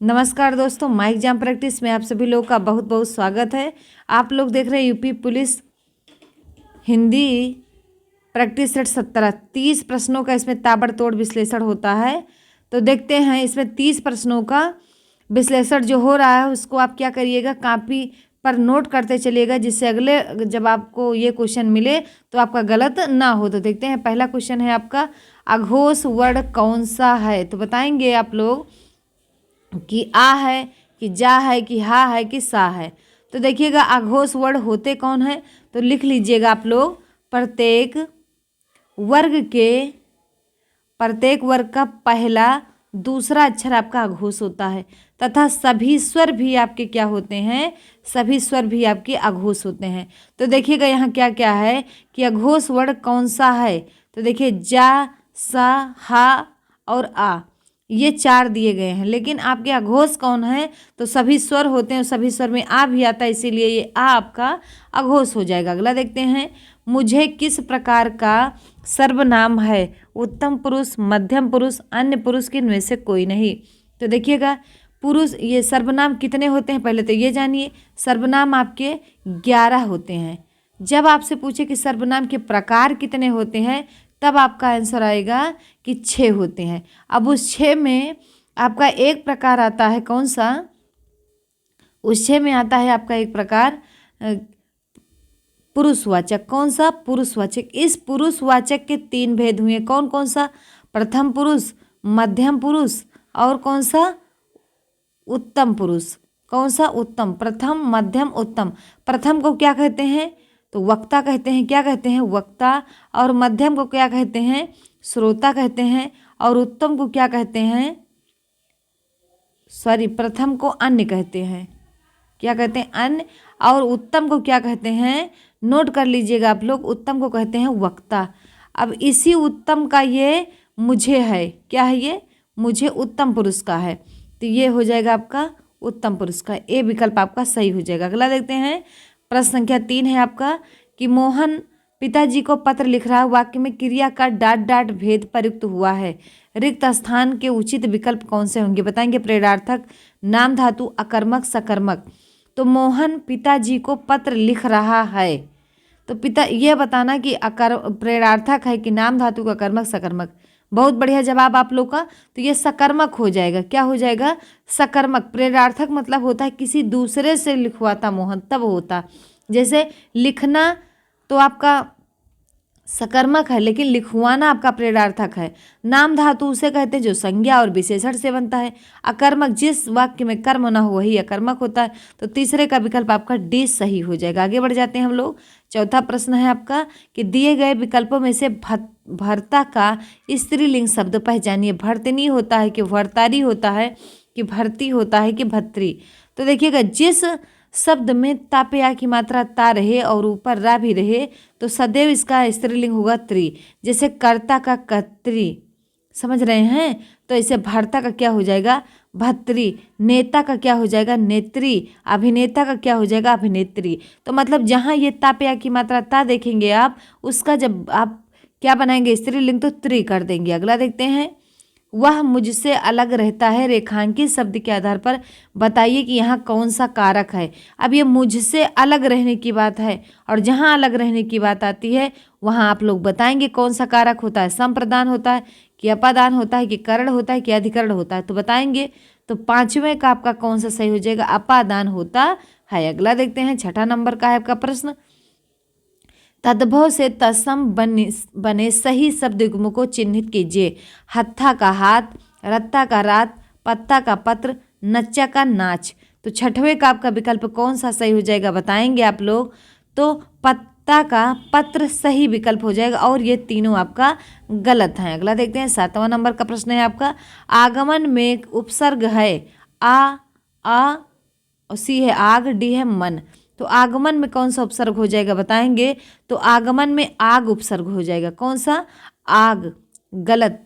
नमस्कार दोस्तों, mic exam practice में आप सभी लोगों का बहुत बहुत स्वागत है। आप लोग देख रहे हैं UP police Hindi practice set 17। 30 प्रश्नों का इसमें ताबड़तोड़ विश्लेषण होता है। तो देखते हैं इसमें 30 प्रश्नों का विश्लेषण जो हो रहा है उसको आप क्या करिएगा, कॉपी पर नोट करते चलिएगा, जिससे अगले जब आपको ये क्वेश्चन मिले तो आपका गलत ना हो। तो देखते हैं, पहला क्वेश्चन है आपका, अघोष वर्ड कौन सा है? तो बताएंगे आप लोग कि आ है, कि जा है, कि हा है, कि सा है। तो देखिएगा अघोष वर्ड होते कौन है, तो लिख लीजिएगा आप लोग, प्रत्येक वर्ग का पहला दूसरा अक्षर आपका अघोष होता है, तथा सभी स्वर भी आपके क्या होते हैं, सभी स्वर भी आपके अघोष होते हैं। तो देखिएगा यहाँ क्या क्या है कि अघोष वर्ड कौन सा है। तो देखिए जा, सा, हा और आ, ये 4 दिए गए हैं, लेकिन आपके अघोष कौन है, तो सभी स्वर होते हैं, सभी स्वर में आ भी आता है, इसीलिए ये आ आपका अघोष हो जाएगा। अगला देखते हैं, मुझे किस प्रकार का सर्वनाम है? उत्तम पुरुष, मध्यम पुरुष, अन्य पुरुष के इनमें से कोई नहीं। तो देखिएगा पुरुष, ये सर्वनाम कितने होते हैं पहले तो ये जानिए। सर्वनाम आपके 11 होते हैं। जब आपसे पूछे कि सर्वनाम के प्रकार कितने होते हैं, तब आपका आंसर आएगा कि 6 होते हैं। अब उस 6 में आपका एक प्रकार आता है, कौन सा? उस 6 में आता है आपका एक प्रकार पुरुषवाचक। कौन सा? पुरुषवाचक। इस पुरुषवाचक के 3 भेद हुए, कौन कौन सा? प्रथम पुरुष, मध्यम पुरुष और कौन सा? उत्तम पुरुष। कौन सा? उत्तम। प्रथम, मध्यम, उत्तम। प्रथम को क्या कहते हैं, तो वक्ता कहते हैं। क्या कहते हैं? वक्ता। और मध्यम को क्या कहते हैं? श्रोता कहते हैं। और उत्तम को क्या कहते हैं? प्रथम को अन्य कहते हैं। क्या कहते हैं? अन्य। और उत्तम को क्या कहते हैं? नोट कर लीजिएगा आप लोग, उत्तम को कहते हैं वक्ता। अब इसी उत्तम का ये मुझे है, क्या है ये? मुझे उत्तम पुरुष का है, तो ये हो जाएगा आपका उत्तम पुरुष का। ए विकल्प आपका सही हो जाएगा। अगला देखते हैं, प्रश्न संख्या 3 है आपका कि मोहन पिताजी को पत्र लिख रहा है, वाक्य में क्रिया का डाट डाट भेद प्रयुक्त हुआ है, रिक्त स्थान के उचित विकल्प कौन से होंगे? बताएंगे। प्रेरणार्थक, नाम धातु, अकर्मक, सकर्मक। तो मोहन पिताजी को पत्र लिख रहा है, तो पिता ये बताना कि प्रेरणार्थक है कि नाम धातु का, कर्मक, सकर्मक। बहुत बढ़िया जवाब आप लोग का। तो ये सकर्मक हो जाएगा। क्या हो जाएगा? सकर्मक। प्रेरणार्थक मतलब होता है किसी दूसरे से लिखवाता मोहन, तब होता। जैसे लिखना तो आपका सकर्मक है, लेकिन लिखवाना आपका प्रेरणार्थक है। नाम धातु उसे कहते हैं जो संज्ञा और विशेषण से बनता है। अकर्मक, जिस वाक्य में कर्म न हो वही अकर्मक होता है। तो तीसरे का विकल्प आपका डी सही हो जाएगा। आगे बढ़ जाते हैं हम लोग। चौथा प्रश्न है आपका कि दिए गए विकल्पों में से भर्ता का स्त्रीलिंग शब्द पहचानिए। भर्तनी होता है कि भर्तारी होता है कि भर्ती होता है कि भर्त्री? तो देखिएगा, जिस शब्द में ता पे आ की मात्रा ता रहे और ऊपर रा भी रहे, तो सदैव इसका स्त्रीलिंग होगा त्री। जैसे कर्ता का कर्त्री, समझ रहे हैं? तो इसे भर्ता का क्या हो जाएगा? भर्त्री। नेता का क्या हो जाएगा? नेत्री। अभिनेता का क्या हो जाएगा? अभिनेत्री। तो मतलब जहाँ ये ता पे आ की मात्रा ता देखेंगे आप, उसका जब आप क्या बनाएंगे? स्त्रीलिंग, तो त्री कर देंगे। अगला देखते हैं, वह मुझसे अलग रहता है, रेखांकित शब्द के आधार पर बताइए कि यहाँ कौन सा कारक है। अब ये मुझसे अलग रहने की बात है, और जहाँ अलग रहने की बात आती है वहाँ आप लोग बताएंगे कौन सा कारक होता है। संप्रदान होता है कि अपादान होता है कि करण होता है कि अधिकरण होता है? तो बताएंगे। तो 5वें का आपका कौन सा सही हो जाएगा? अपादान होता है। अगला देखते हैं, 6ठा नंबर का है आपका प्रश्न, तद्भव से तत्सम बने सही शब्द युग्म को चिन्हित कीजिए। हत्था का हाथ, रत्ता का रात, पत्ता का पत्र, नच्चा का नाच। तो 6वें का आपका विकल्प कौन सा सही हो जाएगा? बताएंगे आप लोग। तो पत्ता का पत्र सही विकल्प हो जाएगा, और ये तीनों आपका गलत हैं। अगला देखते हैं, 7वां नंबर का प्रश्न है आपका, आगमन में एक उपसर्ग है, आ और सी है आग, डी है मन। तो आगमन में कौन सा उपसर्ग हो जाएगा? बताएंगे। तो आगमन में आग उपसर्ग हो जाएगा। कौन सा? आग। गलत।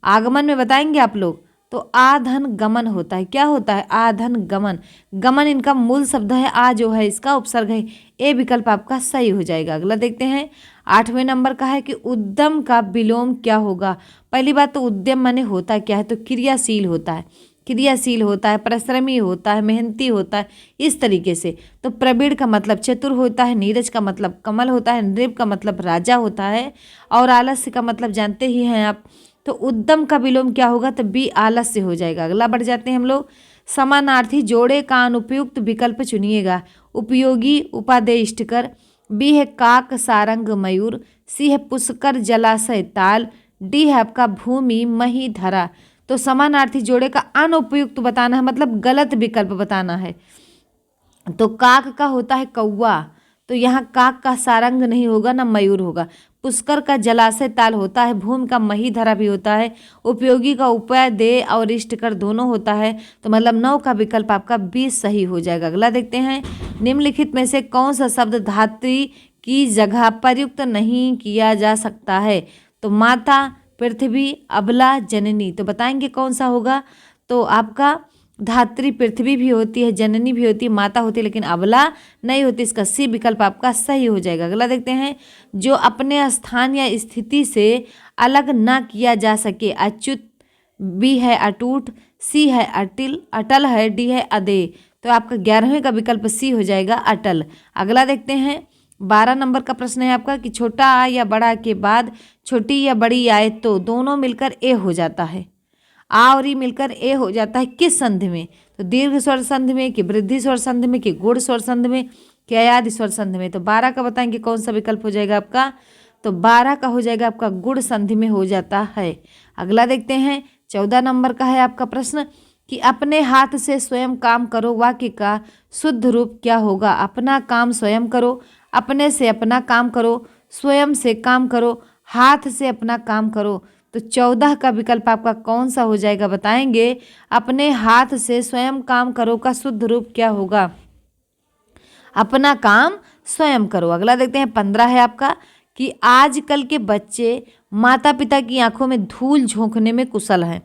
आगमन में बताएंगे आप लोग, तो आधन गमन होता है। क्या होता है? आधन गमन। गमन इनका मूल शब्द है, आ जो है इसका उपसर्ग है। ए विकल्प आपका सही हो जाएगा। अगला देखते हैं, 8वें नंबर का है कि उद्यम का विलोम क्या होगा? पहली बात तो उद्यम माने होता क्या है? तो क्रियाशील होता है। क्रियाशील होता है, परिश्रमी होता है, मेहनती होता है, इस तरीके से। तो प्रवीण का मतलब चतुर होता है, नीरज का मतलब कमल होता है, नृप का मतलब राजा होता है, और आलस्य का मतलब जानते ही हैं आप। तो उद्यम का विलोम क्या होगा? तो बी आलस्य हो जाएगा। अगला बढ़ जाते हैं हम लोग। समानार्थी जोड़े का अनुपयुक्त विकल्प चुनिएगा। उपयोगी उपादेय इष्टकर, बी है काक सारंग मयूर, सी है पुष्कर जलाशय ताल, डी है आपका भूमि मही धरा। तो समानार्थी जोड़े का अनुपयुक्त बताना है, मतलब गलत विकल्प बताना है। तो काक का होता है कौवा, तो यहाँ काक का सारंग नहीं होगा ना मयूर होगा। पुष्कर का जलाशय ताल होता है, भूमि का मही धरा भी होता है, उपयोगी का उपाय दे और इष्टकर दोनों होता है। तो मतलब 9 का विकल्प आपका 20 सही हो जाएगा। अगला देखते हैं। निम्नलिखित में से कौन सा शब्द धात्री की जगह प्रयुक्त नहीं किया जा सकता है? तो माता, पृथ्वी, अबला, जननी। तो बताएंगे कौन सा होगा? तो आपका धात्री पृथ्वी भी होती है, जननी भी होती है, माता होती है, लेकिन अबला नहीं होती। इसका सी विकल्प आपका सही हो जाएगा। अगला देखते हैं। जो अपने स्थान या स्थिति से अलग ना किया जा सके। अच्युत, बी है अटूट, सी है अटल है, डी है अदेय। तो आपका 11वें का विकल्प सी हो जाएगा अटल। अगला देखते हैं। 12 नंबर का प्रश्न है आपका कि छोटा आ या बड़ा के बाद छोटी या बड़ी आए तो दोनों मिलकर ए हो जाता है। आ और ई मिलकर ए हो जाता है किस संधि में? तो दीर्घ स्वर संधि में, कि वृद्धि स्वर संधि में, कि गुण स्वर संधि में, कि अयादि स्वर संधि में? तो 12 का बताएंगे कौन सा विकल्प हो जाएगा आपका? तो 12 का हो जाएगा आपका गुण संधि में हो जाता है। अगला देखते हैं। 14 नंबर का है आपका प्रश्न कि अपने हाथ से स्वयं काम करो वाक्य का शुद्ध रूप क्या होगा? अपना काम स्वयं करो, अपने से अपना काम करो, स्वयं से काम करो, हाथ से अपना काम करो। तो 14 का विकल्प आपका कौन सा हो जाएगा बताएंगे? अपने हाथ से स्वयं काम करो का शुद्ध रूप क्या होगा? अपना काम स्वयं करो। अगला देखते हैं। 15 है आपका कि आजकल के बच्चे माता पिता की आंखों में धूल झोंकने में कुशल हैं।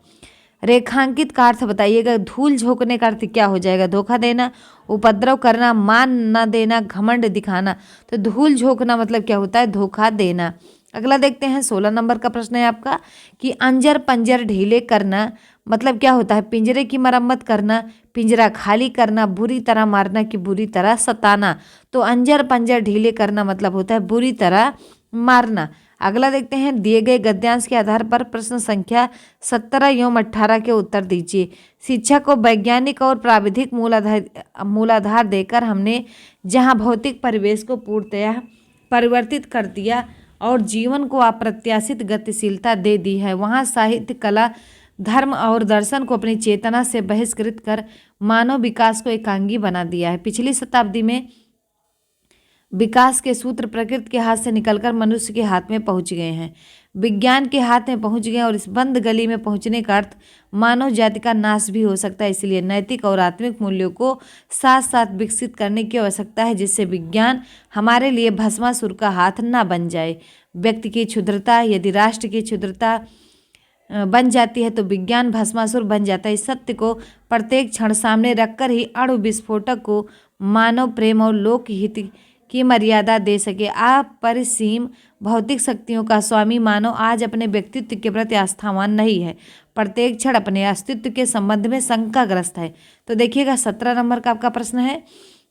रेखांकित का अर्थ बताइएगा। धूल झोंकने का अर्थ क्या हो जाएगा? धोखा देना, उपद्रव करना, मान न देना, घमंड दिखाना। तो धूल झोंकना मतलब क्या होता है? धोखा देना। अगला देखते हैं। 16 नंबर का प्रश्न है आपका कि अंजर पंजर ढीले करना मतलब क्या होता है? पिंजरे की मरम्मत करना, पिंजरा खाली करना, बुरी तरह मारना, कि बुरी तरह सताना। तो अंजर पंजर ढीले करना मतलब होता है बुरी तरह मारना। अगला देखते हैं। दिए गए गद्यांश के आधार पर प्रश्न संख्या 17 एवं 18 के उत्तर दीजिए। शिक्षा को वैज्ञानिक और प्राविधिक मूलाधार देकर हमने जहां भौतिक परिवेश को पूर्णतया परिवर्तित कर दिया और जीवन को अप्रत्याशित गतिशीलता दे दी है, वहाँ साहित्य, कला, धर्म और दर्शन को अपनी चेतना से बहिष्कृत कर मानव विकास को एकांगी बना दिया है। पिछली शताब्दी में विकास के सूत्र प्रकृति के हाथ से निकलकर मनुष्य के हाथ में पहुंच गए हैं, विज्ञान के हाथ में पहुंच गए, और इस बंद गली में पहुंचने का अर्थ मानव जाति का नाश भी हो सकता है। इसलिए नैतिक और आत्मिक मूल्यों को साथ साथ विकसित करने की आवश्यकता है, जिससे विज्ञान हमारे लिए भस्मासुर का हाथ ना बन जाए। व्यक्ति की क्षुद्रता यदि राष्ट्र की क्षुद्रता बन जाती है तो विज्ञान भस्मासुर बन जाता है। इस सत्य को प्रत्येक क्षण सामने रखकर ही अणु विस्फोटक को मानव प्रेम और लोकहित की मर्यादा दे सके। अपरिसीम भौतिक शक्तियों का स्वामी मानव आज अपने व्यक्तित्व के प्रति आस्थावान नहीं है, प्रत्येक क्षण अपने अस्तित्व के संबंध में शंकाग्रस्त है। तो देखिएगा 17 नंबर का आपका प्रश्न है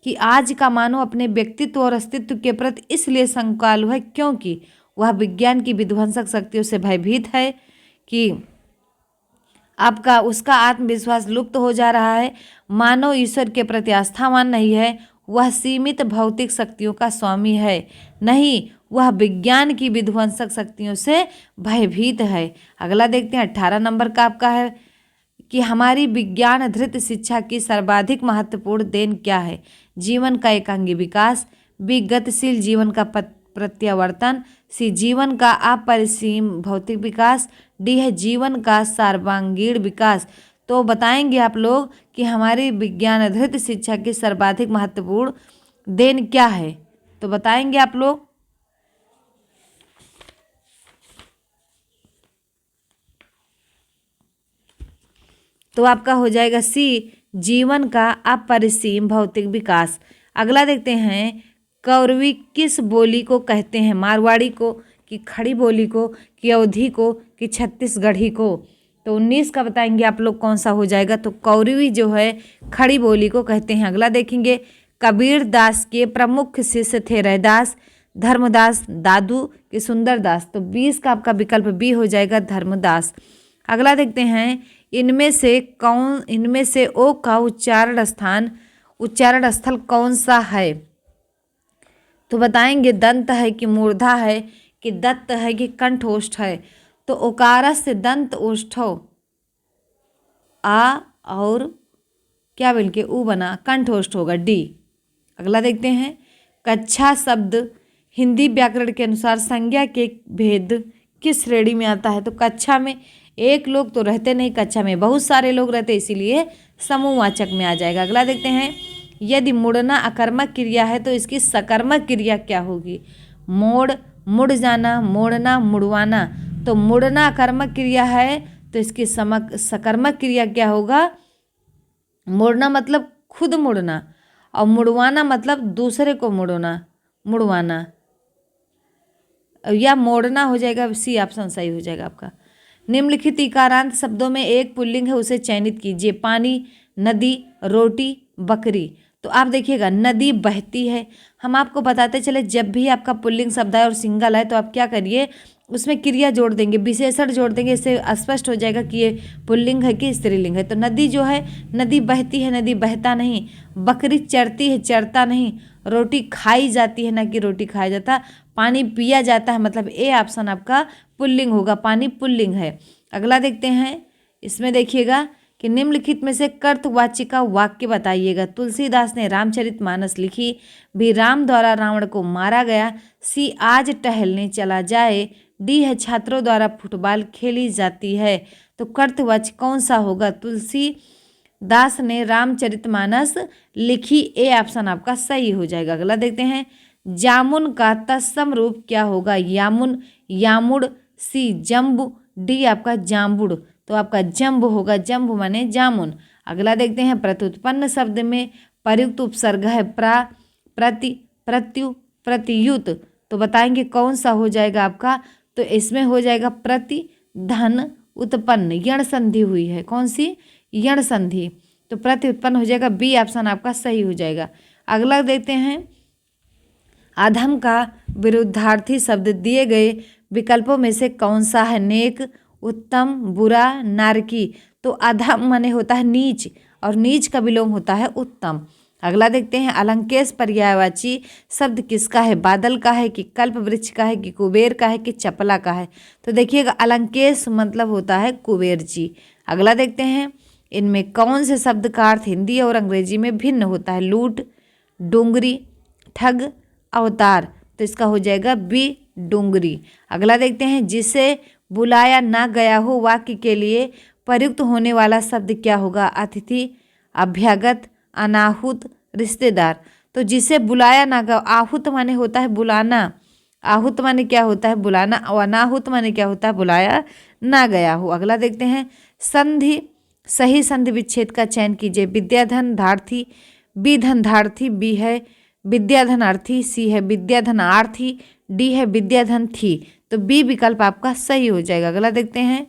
कि आज का मानव अपने व्यक्तित्व और अस्तित्व के प्रति इसलिए शंकालु है क्योंकि वह विज्ञान की विध्वंसक शक्तियों से भयभीत है, कि आपका उसका आत्मविश्वास लुप्त हो जा रहा है, मानव ईश्वर के प्रति आस्थावान नहीं है, वह सीमित भौतिक शक्तियों का स्वामी है, नहीं वह विज्ञान की विध्वंसक शक्तियों से भयभीत है। अगला देखते हैं 18 नंबर का आपका है कि हमारी विज्ञान धृत शिक्षा की सर्वाधिक महत्वपूर्ण देन क्या है? जीवन का एकांगी विकास, बी गतिशील जीवन का प्रत्यावर्तन, सी जीवन का अपरिसीम भौतिक विकास, डी है जीवन का सर्वांगीण विकास। तो बताएंगे आप लोग कि हमारी विज्ञान धृत शिक्षा की सर्वाधिक महत्वपूर्ण देन क्या है? तो बताएंगे आप लोग। तो आपका हो जाएगा सी जीवन का अपरिसीम भौतिक विकास। अगला देखते हैं। कौरवी किस बोली को कहते हैं? मारवाड़ी को, कि खड़ी बोली को, कि अवधी को, कि छत्तीसगढ़ी को? तो 19 का बताएंगे आप लोग कौन सा हो जाएगा। तो कौरवी जो है खड़ी बोली को कहते हैं। अगला देखेंगे, कबीर दास के प्रमुख शिष्य थे रैदास, धर्मदास, दादू कि सुंदरदास। तो 20 का आपका विकल्प बी हो जाएगा, धर्मदास। अगला देखते हैं, इनमें से ओ का उच्चारण स्थल कौन सा है। तो बताएंगे, दंत है कि मूर्धा है कि दत्त है कि कंठोष्ठ है। तो ओकार से दंत ओष्ठो आ और क्या बोल के ऊ बना, कंठोष्ठ होगा, डी। अगला देखते हैं, कच्छा शब्द हिंदी व्याकरण के अनुसार संज्ञा के भेद किस श्रेणी में आता है। तो कक्षा में एक लोग तो रहते नहीं, कक्षा में बहुत सारे लोग रहते, इसीलिए समूहवाचक में आ जाएगा। अगला देखते हैं, यदि मुड़ना अकर्मक क्रिया है तो इसकी सकर्मक क्रिया क्या होगी। मोड़, मुड़ जाना, मोड़ना, मुड़वाना। तो मुड़ना अकर्मक क्रिया है तो इसकी सकर्मक क्रिया क्या होगा। मोड़ना मतलब खुद मुड़ना और मुड़वाना मतलब दूसरे को मुड़वाना या मोड़ना हो जाएगा। सी ऑप्शन सही हो जाएगा आपका। निम्नलिखित इकारांत शब्दों में एक पुल्लिंग है, उसे चयनित कीजिए। पानी, नदी, रोटी, बकरी। तो आप देखिएगा, नदी बहती है। हम आपको बताते चले, जब भी आपका पुल्लिंग शब्द है और सिंगल है तो आप क्या करिए, उसमें क्रिया जोड़ देंगे, विशेषण जोड़ देंगे, इससे स्पष्ट हो जाएगा कि ये पुल्लिंग है कि स्त्रीलिंग है। तो नदी जो है, नदी बहती है, नदी बहता नहीं। बकरी चरती है, चरता नहीं। रोटी खाई जाती है, ना कि रोटी खाया जाता। पानी पिया जाता है, मतलब ए ऑप्शन आपका पुल्लिंग होगा, पानी पुल्लिंग है। अगला देखते हैं, इसमें देखिएगा कि निम्नलिखित में से कर्तवाचिका वाक्य बताइएगा। तुलसीदास ने रामचरितमानस लिखी। भी राम द्वारा रावण को मारा गया। सी आज टहलने चला जाए। डी है छात्रों द्वारा फुटबॉल खेली जाती है। तो कर्तवाची कौन सा होगा। तुलसीदास ने रामचरितमानस लिखी, ए ऑप्शन आपका सही हो जाएगा। अगला देखते हैं, जामुन का तत्सम रूप क्या होगा। यामुन, यामुड़। सी जम्बू। डी आपका जाम्बुड़। तो आपका जम्ब होगा, जम्ब माने जामुन। अगला देखते हैं, प्रत्युत्पन्न शब्द में प्रयुक्त उपसर्ग है प्रा, प्रति, प्रत्यु, प्रतियुत। तो बताएंगे कौन सा हो जाएगा आपका। तो इसमें हो जाएगा प्रति, धन, उत्पन्न, यण संधि हुई है। कौन सी, यण संधि। तो प्रति उत्पन्न हो जाएगा, बी ऑप्शन आपका सही हो जाएगा। अगला देखते हैं, अधम का विरुद्धार्थी शब्द दिए गए विकल्पों में से कौन सा है। नेक, उत्तम, बुरा, नारकी। तो अधम माने होता है नीच और नीच का विलोम होता है उत्तम। अगला देखते हैं, अलंकेश पर्यायवाची शब्द किसका है। बादल का है कि कल्प वृक्ष का है कि कुबेर का है कि चपला का है। तो देखिएगा, अलंकेश मतलब होता है कुबेर जी। अगला देखते हैं, इनमें कौन से शब्द का अर्थ हिंदी और अंग्रेजी में भिन्न होता है। लूट, डोंगरी, ठग, अवतार। तो इसका हो जाएगा बी, डोंगरी। अगला देखते हैं, जिसे बुलाया ना गया हो वाक्य के लिए प्रयुक्त होने वाला शब्द क्या होगा। अतिथि, अभ्यागत, अनाहुत, रिश्तेदार। तो जिसे बुलाया ना गया, आहूत माने होता है बुलाना, आहूत माने क्या होता है बुलाना, और अनाहुत माने क्या होता है बुलाया ना गया हो। अगला देखते हैं, संधि, सही संधि विच्छेद का चयन कीजिए। विद्याधन धार्थी, बी धनधार्थी, बी है विद्याधन अर्थी, सी है विद्याधन आर्थी, डी है विद्याधन थी। तो बी विकल्प आपका सही हो जाएगा। अगला देखते हैं,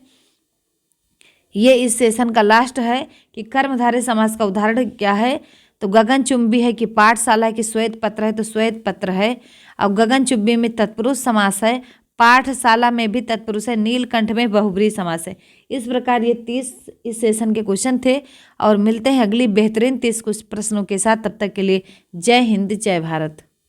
ये इस सेशन का लास्ट है कि कर्मधारय समास का उदाहरण क्या है। तो गगनचुंबी है कि पाठशाला है कि श्वेत पत्र है। तो श्वेत पत्र है। और गगनचुंबी में तत्पुरुष समास है, पाठशाला में भी तत्पुरुष है, नीलकंठ में बहुब्रीहि समास है। इस प्रकार ये 30 इस सेशन के क्वेश्चन थे और मिलते हैं अगली बेहतरीन 30 कुछ प्रश्नों के साथ। तब तक के लिए जय हिंद, जय भारत।